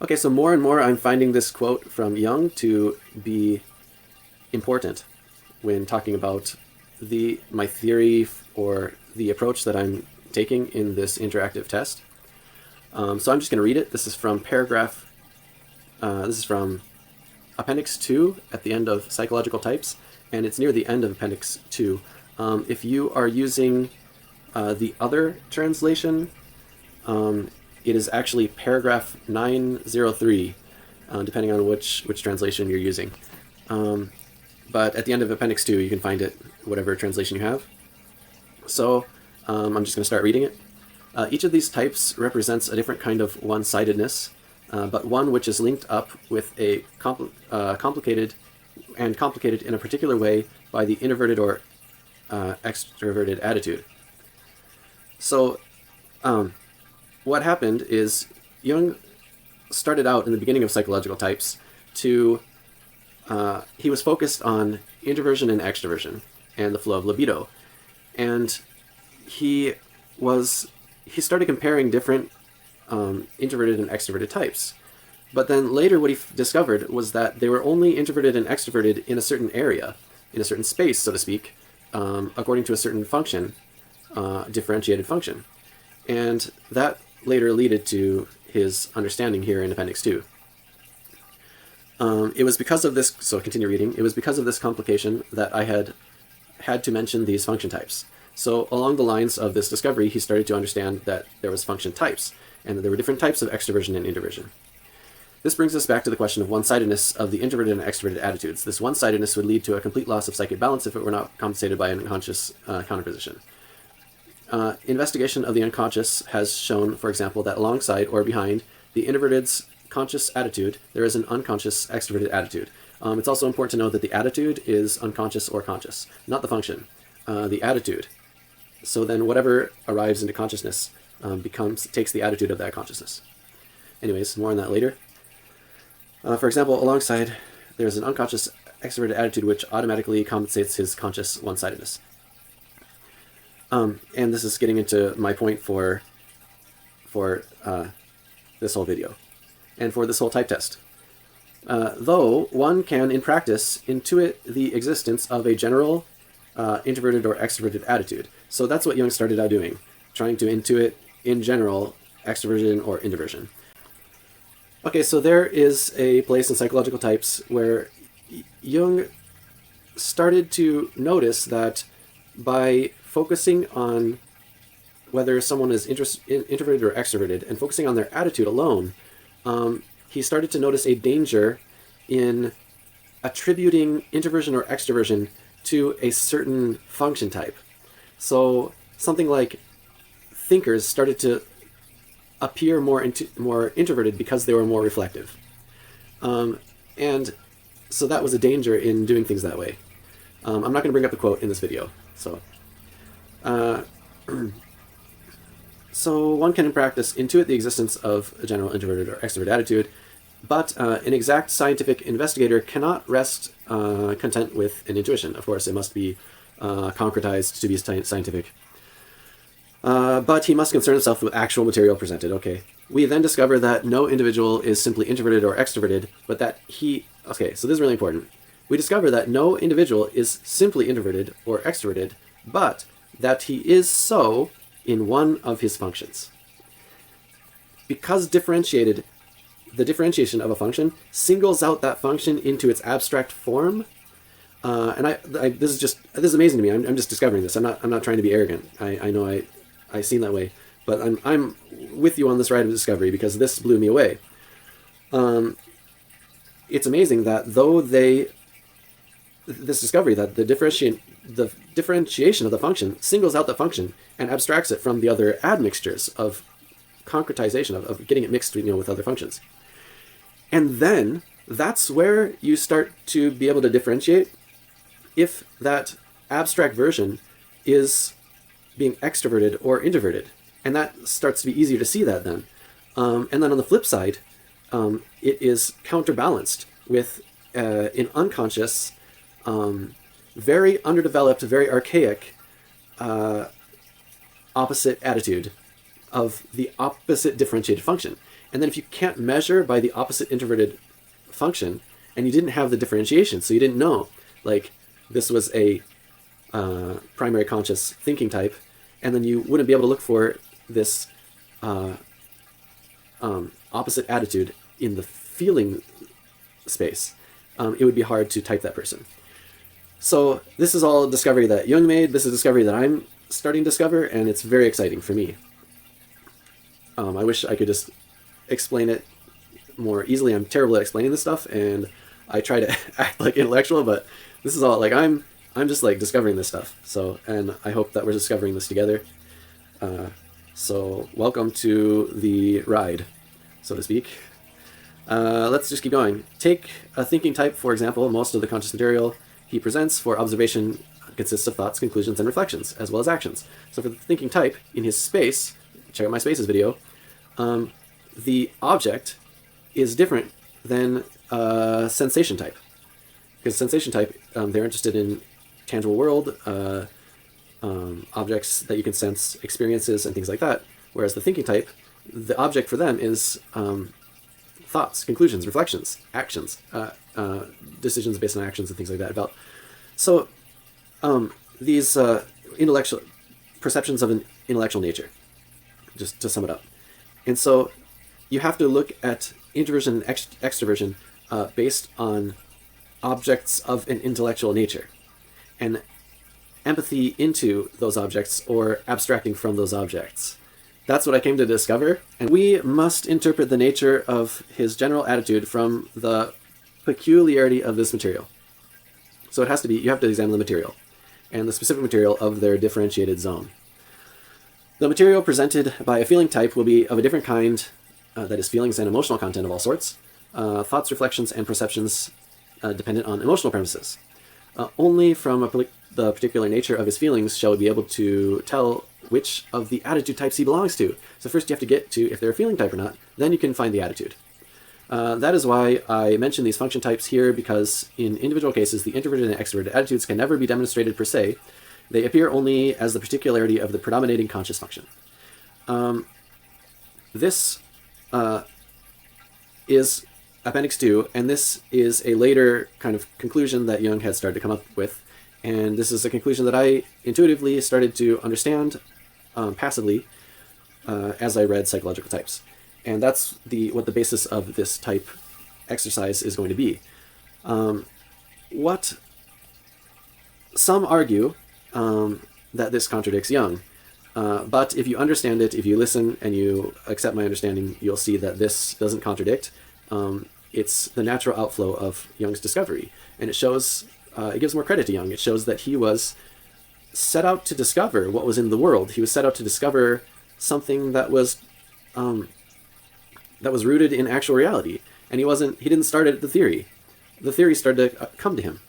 Okay, so more and more I'm finding this quote from Jung to be important when talking about my theory or the approach that I'm taking in this interactive test. So I'm just going to read it. This is from Appendix 2 at the end of Psychological Types, and it's near the end of Appendix 2. If you are using the other translation, it is actually paragraph 903, depending on which translation you're using. But at the end of Appendix 2, you can find it, whatever translation you have. So I'm just going to start reading it. Each of these types represents a different kind of one-sidedness, but one which is linked up with a complicated in a particular way by the introverted or extroverted attitude. So what happened is Jung started out in the beginning of Psychological Types he was focused on introversion and extroversion and the flow of libido. And he started comparing different introverted and extroverted types. But then later what he discovered was that they were only introverted and extroverted in a certain area, in a certain space, so to speak, according to a certain function, differentiated function. And that later led to his understanding here in Appendix 2. It was because of this, so continue reading, it was because of this complication that I had to mention these function types. So along the lines of this discovery, he started to understand that there was function types, and that there were different types of extroversion and introversion. This brings us back to the question of one-sidedness of the introverted and extroverted attitudes. This one-sidedness would lead to a complete loss of psychic balance if it were not compensated by an unconscious counterposition. Investigation of the unconscious has shown, for example, that alongside or behind the introverted's conscious attitude, there is an unconscious extroverted attitude. It's also important to know that the attitude is unconscious or conscious, not the function, the attitude. So then whatever arrives into consciousness takes the attitude of that consciousness. Anyways, more on that later. For example, alongside, there's an unconscious extroverted attitude which automatically compensates his conscious one-sidedness. And this is getting into my point for this whole video and for this whole type test. Though one can, in practice, intuit the existence of a general introverted or extroverted attitude. So that's what Jung started out doing, trying to intuit, in general, extroversion or introversion. Okay, so there is a place in Psychological Types where Jung started to notice that by focusing on whether someone is introverted or extroverted and focusing on their attitude alone, he started to notice a danger in attributing introversion or extroversion to a certain function type. So something like thinkers started to appear more introverted because they were more reflective. And so that was a danger in doing things that way. I'm not going to bring up the quote in this video. So one can in practice intuit the existence of a general introverted or extroverted attitude, but an exact scientific investigator cannot rest content with an intuition. Of course, it must be concretized to be scientific. But he must concern himself with actual material presented. Okay. We then discover that no individual is simply introverted or extroverted, but that okay, so this is really important. We discover that no individual is simply introverted or extroverted, but that he is so in one of his functions. Because the differentiation of a function singles out that function into its abstract form. And this is amazing to me. I'm just discovering this. I'm not trying to be arrogant. I know I seem that way, but I'm with you on this ride of discovery because this blew me away. It's amazing that this discovery that the differentiation of the function singles out the function and abstracts it from the other admixtures of concretization, of getting it mixed with other functions. And then that's where you start to be able to differentiate if that abstract version is being extroverted or introverted. And that starts to be easier to see that then. And then on the flip side, it is counterbalanced with an unconscious, very underdeveloped, very archaic opposite attitude of the opposite differentiated function. And then if you can't measure by the opposite introverted function, and you didn't have the differentiation, so you didn't know, like, this was a primary conscious thinking type, and then you wouldn't be able to look for this opposite attitude in the feeling space. It would be hard to type that person. So this is all a discovery that Jung made. This is a discovery that I'm starting to discover, and it's very exciting for me. I wish I could just explain it more easily. I'm terrible at explaining this stuff, and I try to act like intellectual, but this is all, like, I'm just like discovering this stuff. So, and I hope that we're discovering this together. So welcome to the ride, so to speak. Let's just keep going. Take a thinking type, for example. Most of the conscious material he presents for observation consists of thoughts, conclusions, and reflections, as well as actions. So for the thinking type, in his space, check out my spaces video, the object is different than sensation type. Because sensation type, they're interested in tangible world, objects that you can sense, experiences, and things like that. Whereas the thinking type, the object for them is thoughts, conclusions, reflections, actions, decisions based on actions and things like that. So these intellectual perceptions of an intellectual nature, just to sum it up. And so you have to look at introversion and extroversion based on objects of an intellectual nature, and empathy into those objects or abstracting from those objects. That's what I came to discover, and we must interpret the nature of his general attitude from the peculiarity of this material. So it has to be, you have to examine the material, and the specific material of their differentiated zone. The material presented by a feeling type will be of a different kind, that is feelings and emotional content of all sorts, thoughts, reflections, and perceptions dependent on emotional premises. Only from the particular nature of his feelings shall we be able to tell which of the attitude types he belongs to. So first you have to get to if they're a feeling type or not, then you can find the attitude. That is why I mention these function types here, because in individual cases, the introverted and extroverted attitudes can never be demonstrated per se. They appear only as the particularity of the predominating conscious function. This is Appendix 2, and this is a later kind of conclusion that Jung had started to come up with. And this is a conclusion that I intuitively started to understand passively as I read psychological types. And that's what the basis of this type exercise is going to be. What some argue that this contradicts Jung, but if you understand it, if you listen and you accept my understanding, you'll see that this doesn't contradict. It's the natural outflow of Jung's discovery, and it shows, it gives more credit to Jung. It shows that he was set out to discover what was in the world. He was set out to discover something that was rooted in actual reality, and he didn't start at the theory. The theory started to come to him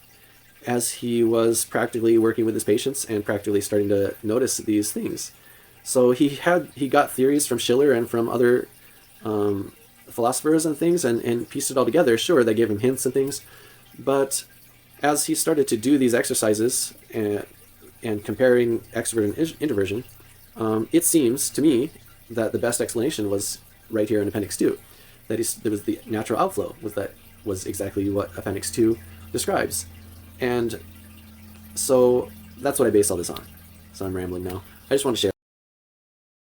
as he was practically working with his patients and practically starting to notice these things. So he got theories from Schiller and from other philosophers and things, and pieced it all together. Sure, they gave him hints and things, but as he started to do these exercises and comparing extroversion and introversion, it seems to me that the best explanation was right here in Appendix 2. That there was the natural outflow, was exactly what Appendix 2 describes. And so that's what I base all this on. So I'm rambling now. I just want to share